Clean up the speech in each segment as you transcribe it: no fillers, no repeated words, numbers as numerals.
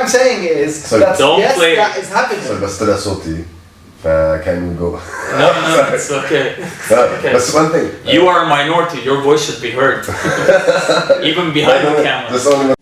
I'm saying is that yes, that is happening. So بس طلع صوتي فكان go. No, it's okay. That's one thing. You are a minority. Your voice should be heard, even behind the camera. That's only.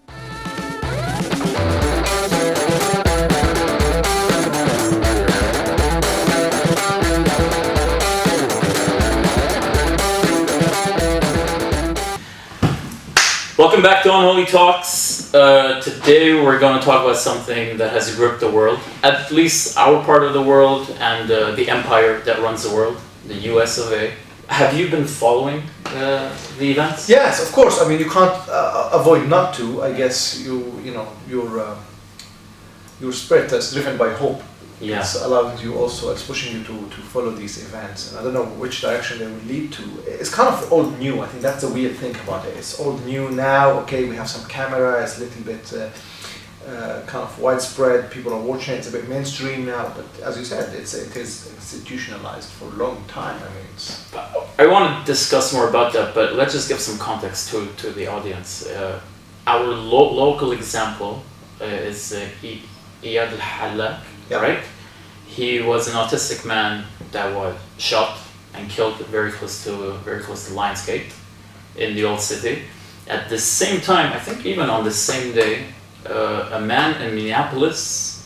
Welcome back to Unholy Talks. Today we're going to talk about something that has gripped the world, at least our part of the world and the empire that runs the world, the US of A. Have you been following the events? Yes, of course. I mean, you can't avoid not to. I guess your spirit is driven by hope. Yeah. It's allowing you also, it's pushing you to follow these events, and I don't know which direction they will lead to. It's kind of old new. I think that's the weird thing about it. It's old new now. Okay, we have some camera. It's a little bit kind of widespread. People are watching it. It's a bit mainstream now. But as you said, it is institutionalized for a long time. I mean, I want to discuss more about that, but let's just give some context to the audience. Our local example is Iyad al-Hallak. Yeah. Right? He was an autistic man that was shot and killed very close to Lionsgate in the old city. At the same time, I think even on the same day, a man in Minneapolis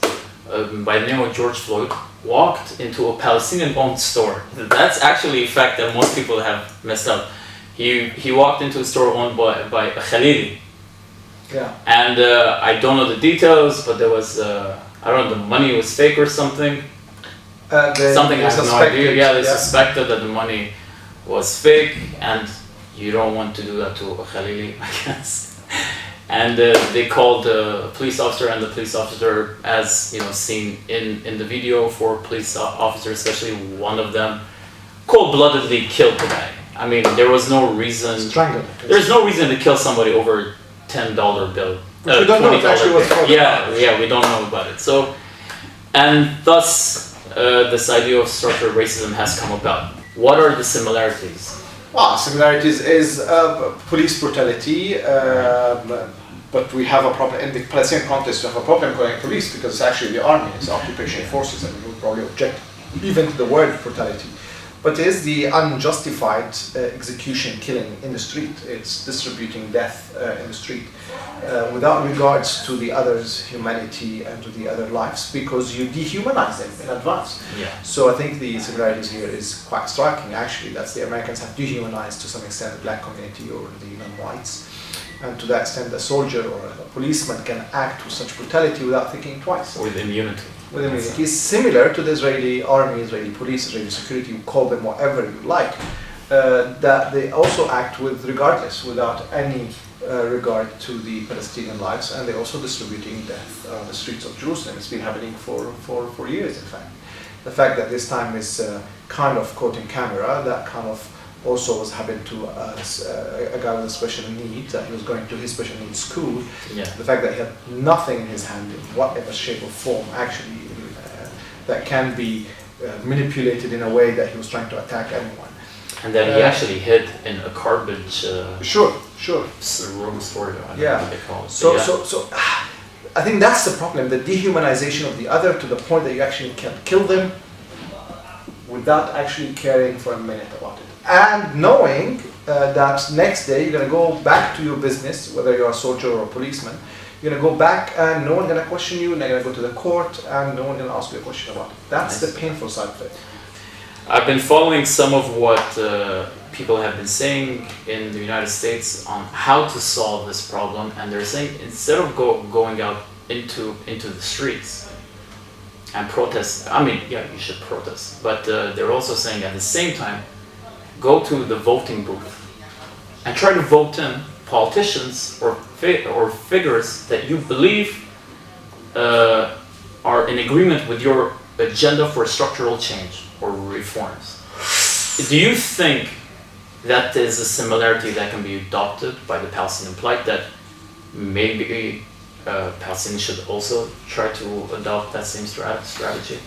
by the name of George Floyd walked into a Palestinian-owned store. That's actually a fact that most people have messed up. He walked into a store owned by a Khalili. Yeah. And I don't know the details, but there was I don't know, the money was fake or something. Something I have no idea. Yeah, they suspected that the money was fake, and you don't want to do that to a Khalili, I guess. And they called a police officer, and the police officer, as seen in the video, 4 police officers, especially one of them, cold-bloodedly killed the guy. I mean, there was no reason. Strangled. There's no reason to kill somebody over $10 bill. We don't know if it actually was for yeah, we don't know about it. So, and thus, this idea of structural racism has come about. What are the similarities? Well, similarities is police brutality, but we have a problem in the Palestinian context. We have a problem calling police because it's actually the army, it's occupation forces, and we would probably object even to the word brutality. But it is the unjustified execution, killing in the street. It's distributing death in the street without regards to the other's humanity and to the other lives, because you dehumanize them in advance. Yeah. So I think the similarities here is quite striking, actually. That's the Americans have dehumanized to some extent the black community or the non-whites. And to that extent, a soldier or a policeman can act with such brutality without thinking twice. With immunity. With immunity. It's similar to the Israeli army, Israeli police, Israeli security, you call them whatever you like, that they also act with regardless, without any regard to the Palestinian lives, and they're also distributing death on the streets of Jerusalem. It's been happening for years, in fact. The fact that this time is kind of caught in camera, that kind of also was happened to a guy with a special needs, that he was going to his special needs school. Yeah. The fact that he had nothing in his hand in whatever shape or form actually that can be manipulated in a way that he was trying to attack anyone. And then he actually hid in a garbage sure room store. I don't yeah. know what they call it. So I think that's the problem, the dehumanization of the other to the point that you actually can kill them without actually caring for a minute about it. And knowing that next day you're going to go back to your business, whether you're a soldier or a policeman, you're going to go back and no one's going to question you, and you're going to go to the court and no one's going to ask you a question about it. That's the painful side of it. I've been following some of what people have been saying in the United States on how to solve this problem, and they're saying instead of going out into the streets and protest, I mean, yeah, you should protest, but they're also saying at the same time, go to the voting booth and try to vote in politicians or figures that you believe are in agreement with your agenda for structural change or reforms. Do you think that is a similarity that can be adopted by the Palestinian plight, that maybe Palestinians should also try to adopt that same strategy?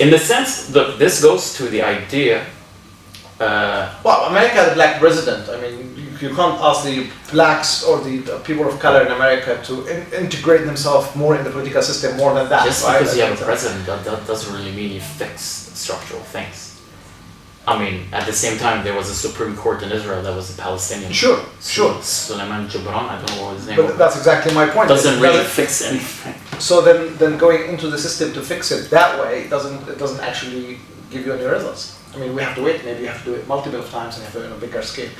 In the sense that this goes to the idea. Well, America had a black president. I mean, you can't ask the blacks or the people of color in America to integrate themselves more in the political system more than that. Just because you have a president, that doesn't really mean you fix structural things. I mean, at the same time, there was a Supreme Court in Israel that was a Palestinian. Sure. Suleiman Gibran, I don't know what his name was. But that's exactly my point. Doesn't really fix anything. So then going into the system to fix it that way doesn't actually give you any results. I mean, we have to wait. Maybe you have to do it multiple times and you have to do it on a bigger scale.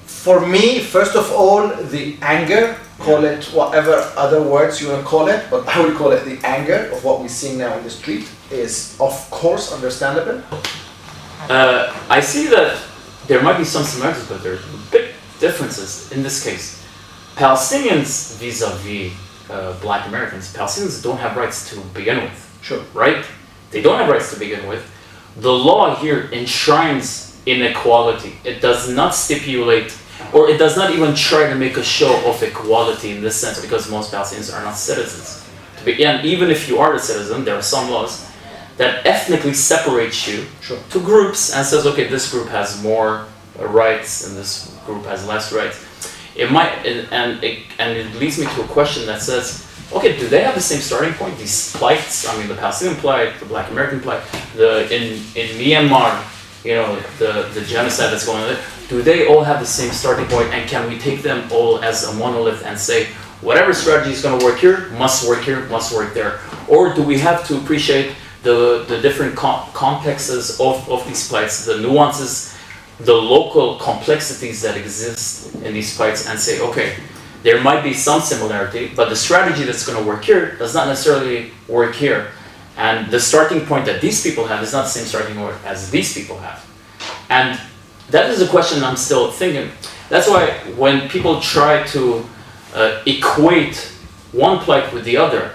For me, first of all, the anger, call it whatever other words you want to call it, but I would call it the anger of what we're seeing now in the street is, of course, understandable. I see that there might be some similarities, but there are big differences in this case. Palestinians vis-a-vis black Americans, Palestinians don't have rights to begin with. Sure. Right? They don't have rights to begin with. The law here enshrines inequality. It does not stipulate, or it does not even try to make a show of equality in this sense, because most Palestinians are not citizens. And even if you are a citizen, there are some laws that ethnically separates you to groups and says, okay, this group has more rights and this group has less rights. It might, and it leads me to a question that says, okay, do they have the same starting point? These plights, I mean, the Palestinian plight, the Black American plight, in Myanmar, you know, the genocide that's going on there, do they all have the same starting point, and can we take them all as a monolith and say, whatever strategy is going to work here, must work there? Or do we have to appreciate the different complexes of these plights, the nuances, the local complexities that exist in these plights, and say, okay, there might be some similarity, but the strategy that's going to work here does not necessarily work here. And the starting point that these people have is not the same starting point as these people have. And that is a question I'm still thinking. That's why when people try to equate one plight with the other,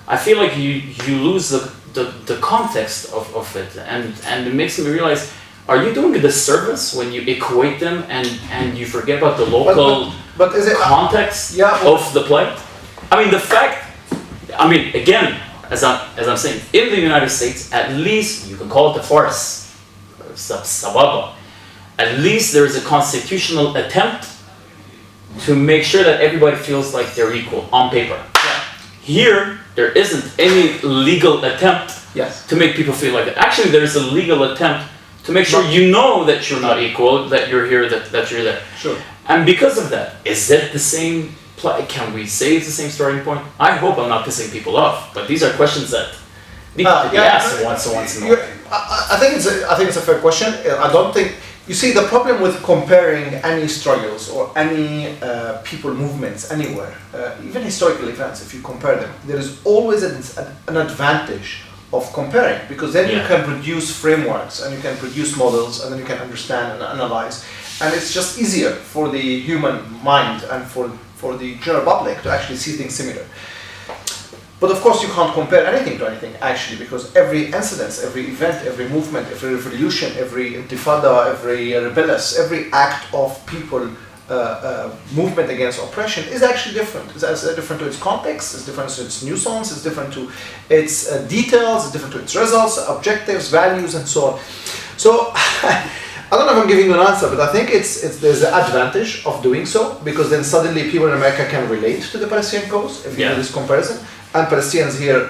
I feel like you lose the context of it, and it makes me realize, are you doing a disservice when you equate them and you forget about the local but is it, context of the plight? I mean, the fact, I mean, again, as I'm saying, in the United States, at least, you can call it a farce, sababa, at least there is a constitutional attempt to make sure that everybody feels like they're equal on paper. Here, there isn't any legal attempt to make people feel like that. Actually, there is a legal attempt to make sure you know that you're not equal, that you're here, that you're there. Sure. And because of that, is it the same? Can we say it's the same starting point? I hope I'm not pissing people off, but these are questions that need to be asked once in a while. I think it's a fair question. I don't think. You see, the problem with comparing any struggles or any people movements anywhere, even historical events, if you compare them, there is always an advantage of comparing, because then you can produce frameworks and you can produce models and then you can understand and analyze, and it's just easier for the human mind and for the general public to actually see things similar. But of course you can't compare anything to anything actually, because every incident, every event, every movement, every revolution, every intifada, every rebellious, every act of people movement against oppression is actually different. It's different to its context, it's different to its nuisance, it's different to its details, it's different to its results, objectives, values, and so on. So I don't know if I'm giving you an answer, but I think there's an advantage of doing so, because then suddenly people in America can relate to the Palestinian cause if you do this comparison, and Palestinians here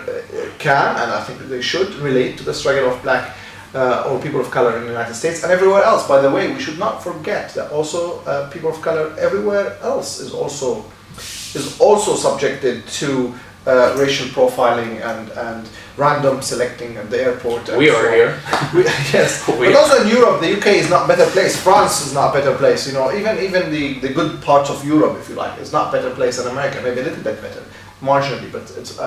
can, and I think they should, relate to the struggle of black or people of color in the United States and everywhere else. By the way, we should not forget that also people of color everywhere else is also subjected to racial profiling and random selecting at the airport. We are here. Yes, but also in Europe, the UK is not a better place. France is not a better place. You know, even the good parts of Europe, if you like, is not a better place than America. Maybe a little bit better, marginally, but it's.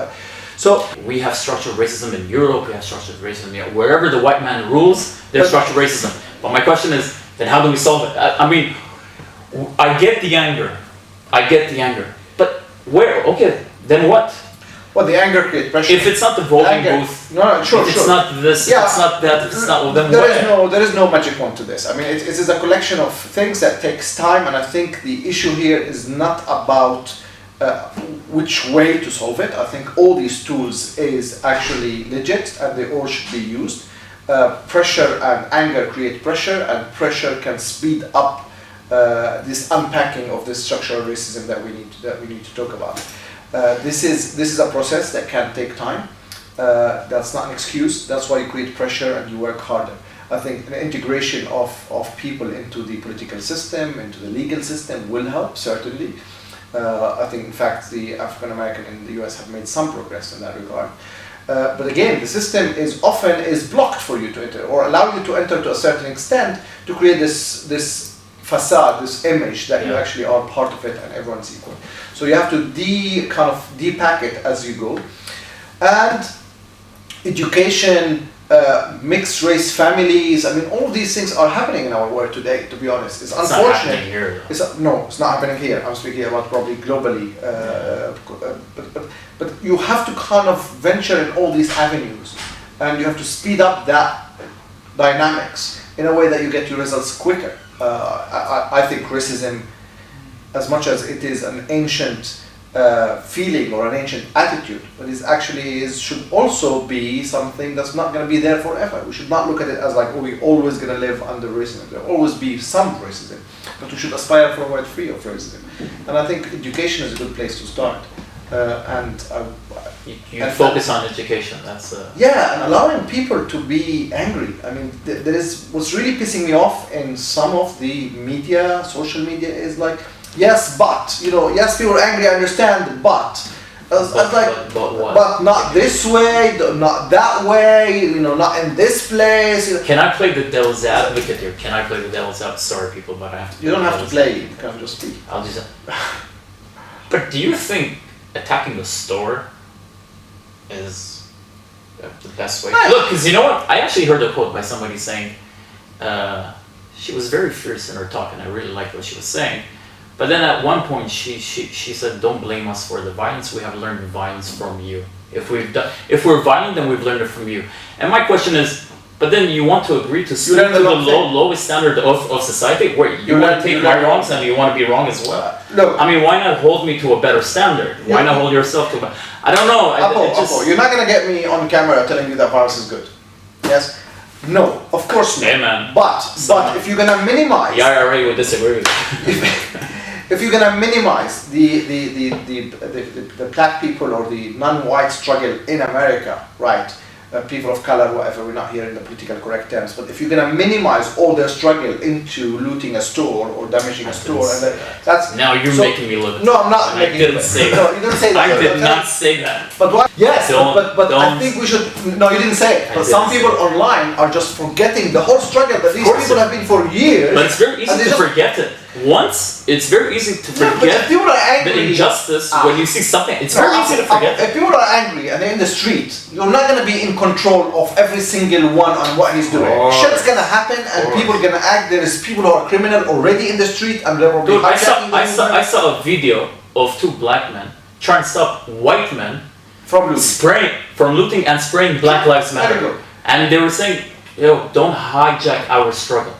So we have structural racism in Europe. We have structural racism wherever the white man rules. There's structural racism. But my question is, then how do we solve it? I mean, I get the anger. But where? Okay, then what? Well, the anger creates pressure. If it's not the voting booth, if it's not this, if it's not that, if it's not, then there is no magic wand to this. I mean, it is a collection of things that takes time, and I think the issue here is not about which way to solve it. I think all these tools is actually legit, and they all should be used. Pressure and anger create pressure, and pressure can speed up this unpacking of this structural racism that we need to talk about. This is a process that can take time. That's not an excuse. That's why you create pressure and you work harder. I think an integration of people into the political system, into the legal system will help, certainly. I think, in fact, the African American in the US have made some progress in that regard. But again, the system is often blocked for you to enter, or allow you to enter to a certain extent, to create this facade, this image that you actually are part of it and everyone's equal. So you have to depack it as you go. And education, mixed race families, I mean, all these things are happening in our world today, to be honest. It's unfortunate. Not happening here. It's not happening here. I'm speaking about probably globally. But you have to kind of venture in all these avenues, and you have to speed up that dynamics in a way that you get your results quicker. I think racism, as much as it is an ancient feeling or an ancient attitude, but should also be something that's not going to be there forever. We should not look at it as like, we're always going to live under racism. There will always be some racism, but we should aspire for a world free of racism. And I think education is a good place to start. You focus on education. That's and allowing people to be angry. I mean, there is what's really pissing me off in some of the media, social media, is like, yes, but yes, people are angry. I understand, but but not this way, not that way. Not in this place. Can I play the devil's advocate here? Can I play the devil's advocate? Sorry, people, but I have to. You don't have to play. You can just speak. I'll just. But do you think attacking the store is the best way? Look, because you know what? I actually heard a quote by somebody saying, she was very fierce in her talk, and I really liked what she was saying. But then at one point, she said, "Don't blame us for the violence. We have learned violence from you. If we're violent, then we've learned it from you." And my question is, but then you want to agree to stoop to the lowest standard of society, where you want to take my wrongs and you want to be wrong as well? No. I mean, why not hold me to a better standard? Why not hold yourself to? I don't know. Apo, you're not gonna get me on camera telling you that violence is good. Yes. No, of course not. Yeah, man. But if you're gonna minimize, the IRA would disagree with you. If you're gonna minimize the black people or the non-white struggle in America, right? People of color, whatever, we're not here in the political correct terms, but if you're gonna minimize all their struggle into looting a store or damaging a store, and that's now you're making me look. No, I'm not making. I didn't say that. No, you didn't say that. I did not say that. But why? Yes, but I think we should. No, you didn't say it. But some people online are just forgetting the whole struggle that these people have been for years. But it's very easy to forget it. Once, it's very easy to forget the injustice when you see something. It's very easy to forget. If people are angry and they're in the street, you're not going to be in control of every single one on what he's doing. Shit's going to happen and people are going to act. There is people who are criminal already in the street and they will be hijacking. I saw a video of two black men trying to stop white men from looting and spraying Black Lives Matter. And they were saying, don't hijack our struggle.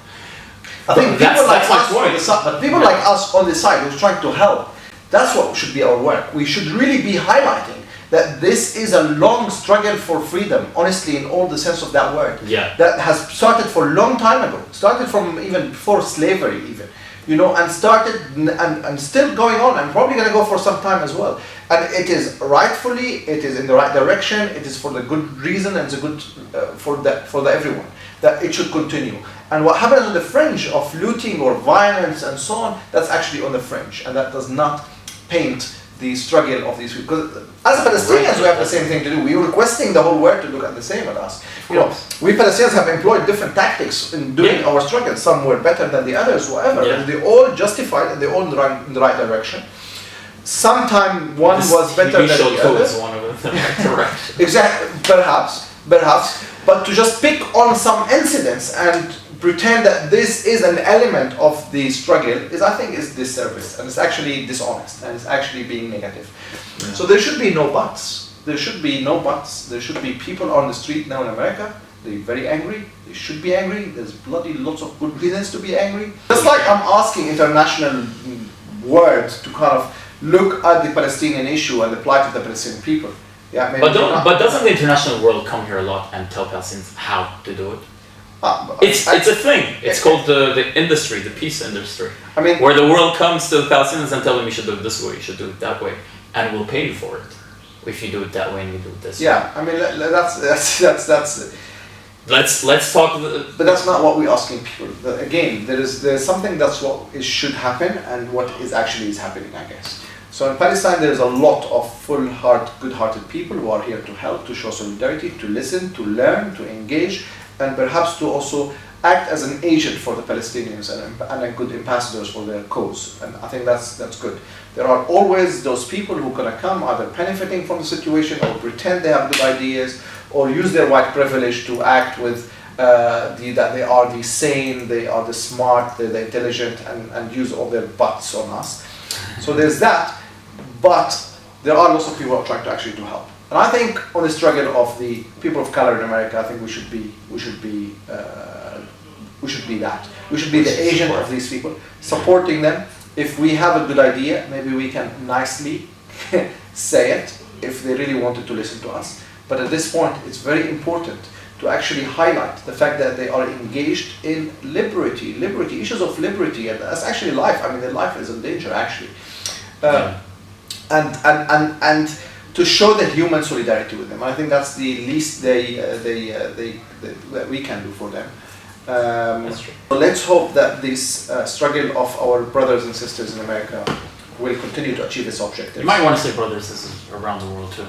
I think people like us on the side who's trying to help, that's what should be our work. We should really be highlighting that this is a long struggle for freedom, honestly, in all the sense of that word. Yeah. That has started for a long time ago, started from even before slavery even, and started and still going on and probably going to go for some time as well. And it is it is in the right direction, it is for the good reason and it's a good for everyone, that it should continue. And what happens on the fringe of looting or violence and so on, that's actually on the fringe, and that does not paint the struggle of these people. Because as Palestinians, we have the same thing to do. We are requesting the whole world to look at the same at us. We Palestinians have employed different tactics in doing our struggle. Some were better than the others, whatever. But they all justified and they all in the right direction. Sometime one was better than the other. Was one of them. Correct. Exactly. Perhaps. But to just pick on some incidents and pretend that this is an element of the struggle I think is disservice, and it's actually dishonest, and it's actually being negative. Yeah. So there should be no buts. There should be people on the street now in America. They're very angry. They should be angry. There's bloody lots of good reasons to be angry. Just like I'm asking international world to kind of look at the Palestinian issue and the plight of the Palestinian people. Yeah, but doesn't the international world come here a lot and tell Palestinians how to do it? It's a thing. It's called the industry, the peace industry. I mean, where the world comes to the Palestinians and tell them you should do it this way, you should do it that way, and we'll pay you for it if you do it that way and you do it this way. Yeah, I mean that's. Let's talk. But that's not what we're asking people. Again, there's something that's what should happen and what is happening, I guess. So in Palestine, there's a lot of good-hearted people who are here to help, to show solidarity, to listen, to learn, to engage, and perhaps to also act as an agent for the Palestinians and good ambassadors for their cause. And I think that's good. There are always those people who are going to come either benefiting from the situation or pretend they have good ideas or use their white privilege to act with that they are the sane, they are the smart, they're the intelligent, and use all their butts on us. So there's that, but there are lots of people who are trying to actually to help. And I think on the struggle of the people of color in America, I think we should be that. We should be the agent of these people, supporting them. If we have a good idea, maybe we can nicely say it if they really wanted to listen to us. But at this point, it's very important to actually highlight the fact that they are engaged in liberty, issues of liberty, and that's actually life. I mean, their life is in danger, actually. And to show the human solidarity with them. I think that's the least that we can do for them. That's true. So let's hope that this struggle of our brothers and sisters in America will continue to achieve its objectives. You might want to say brothers and sisters around the world too.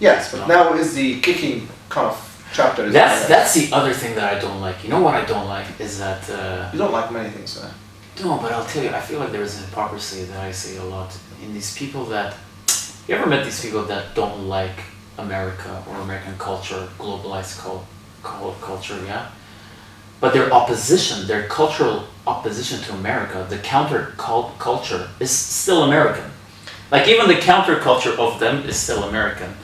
Yes, but now is the kicking kind of chapter. That's the other thing that I don't like. You know what I don't like is that... you don't like many things, huh? No, but I'll tell you, I feel like there's a hypocrisy that I see a lot in these people that... You ever met these people that don't like America or American culture, globalized culture, yeah? But their opposition, their cultural opposition to America, the counter culture is still American. Like even the counterculture of them is still American.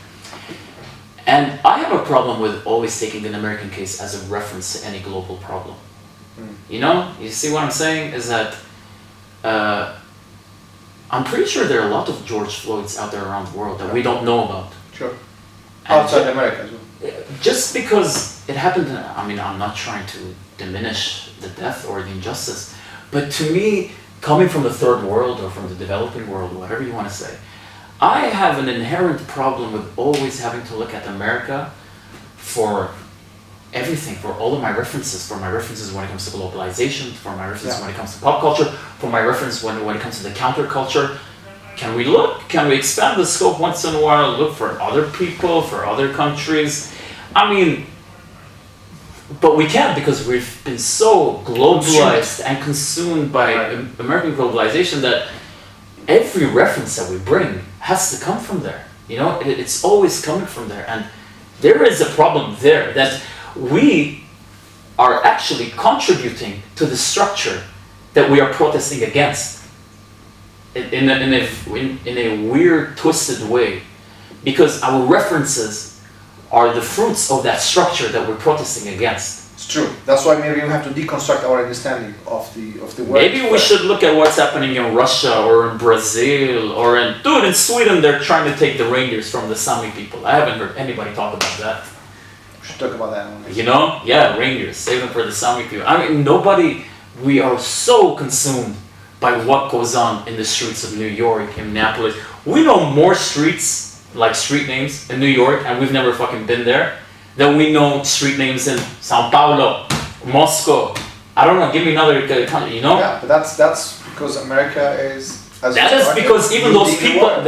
And I have a problem with always taking an American case as a reference to any global problem. You know, you see what I'm saying? Is that I'm pretty sure there are a lot of George Floyds out there around the world that we don't know about. Sure. Outside America as well. Just because it happened, I mean, I'm not trying to diminish the death or the injustice, but to me, coming from the third world or from the developing world, whatever you want to say, I have an inherent problem with always having to look at America for everything, for all of my references, for my references when it comes to globalization, for my references when it comes to pop culture, for my reference when it comes to the counterculture. Can we expand the scope once in a while, look for other people, for other countries? I mean, but we can't because we've been so globalized and consumed by American globalization that every reference that we bring has to come from there. You know, it's always coming from there. And there is a problem there that we are actually contributing to the structure that we are protesting against in a weird, twisted way, because our references are the fruits of that structure that we're protesting against. It's true. That's why maybe we have to deconstruct our understanding of the world. Maybe we should look at what's happening in Russia or in Brazil or in Sweden. They're trying to take the reindeers from the Sami people. I haven't heard anybody talk about that. We should talk about that. You know? Yeah, reindeers. Save them for the Sami people. I mean, we are so consumed by what goes on in the streets of New York, in Minneapolis. We know more streets, like street names in New York, and we've never fucking been there, than we know street names in Sao Paulo, Moscow. I don't know, give me another country, you know? Yeah, but that's because America is... That is because even those people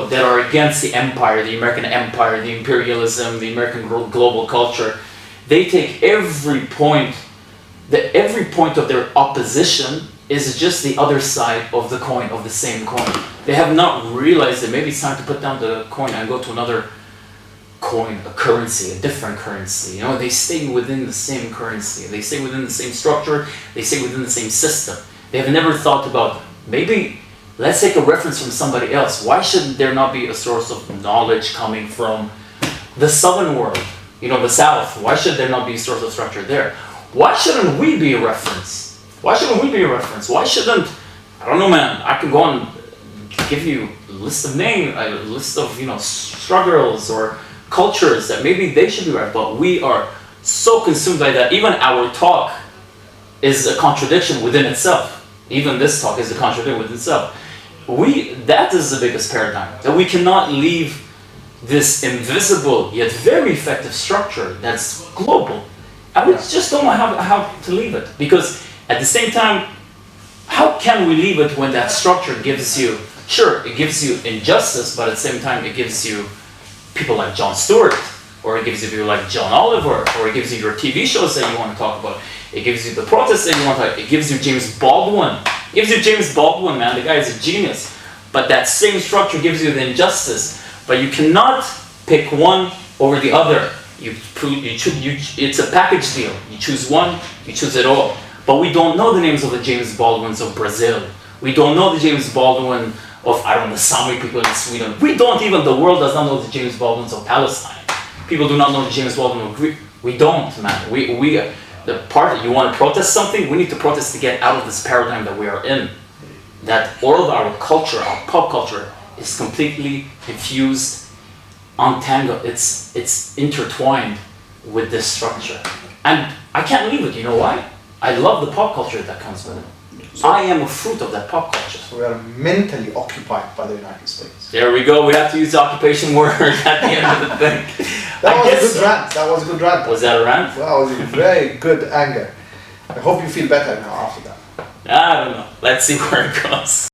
that are against the empire, the American empire, the imperialism, the American global culture, they take every point of their opposition is just the other side of the coin, of the same coin. They have not realized that maybe it's time to put down the coin and go to another coin, a currency, a different currency. You know, they stay within the same currency. They stay within the same structure. They stay within the same system. They have never thought about, maybe let's take a reference from somebody else. Why shouldn't there not be a source of knowledge coming from the southern world? You know, the South. Why should there not be a source of structure there? Why shouldn't we be a reference? Why shouldn't we be a reference? Why shouldn't, I don't know, man, I can go and give you a list of names, a list of, struggles or cultures that maybe they should be right, but we are so consumed by that. Even our talk is a contradiction within itself. Even this talk is a contradiction within itself. That is the biggest paradigm, that we cannot leave this invisible yet very effective structure that's global. And we just don't know how to leave it. Because at the same time, how can we leave it when that structure gives you, sure, it gives you injustice, but at the same time it gives you people like Jon Stewart, or it gives you people like John Oliver, or it gives you your TV shows that you want to talk about. It gives you the protests that you want to talk about. It gives you James Baldwin. It gives you James Baldwin, man. The guy is a genius. But that same structure gives you the injustice. But you cannot pick one over the other. It's a package deal. You choose one, you choose it all. But we don't know the names of the James Baldwins of Brazil. We don't know the James Baldwin of, I don't know, the Sami people in Sweden. The world does not know the James Baldwins of Palestine. People do not know the James Baldwin of Greece. We don't, man. The part that you want to protest something, we need to protest to get out of this paradigm that we are in. That all of our culture, our pop culture, is completely infused, untangled. It's intertwined with this structure. And I can't leave it, you know why? I love the pop culture that comes with it. I am a fruit of that pop culture. So we are mentally occupied by the United States. There we go. We have to use the occupation word at the end of the thing. That was a good rant. Was that a rant? That was a very good anger. I hope you feel better now after that. I don't know. Let's see where it goes.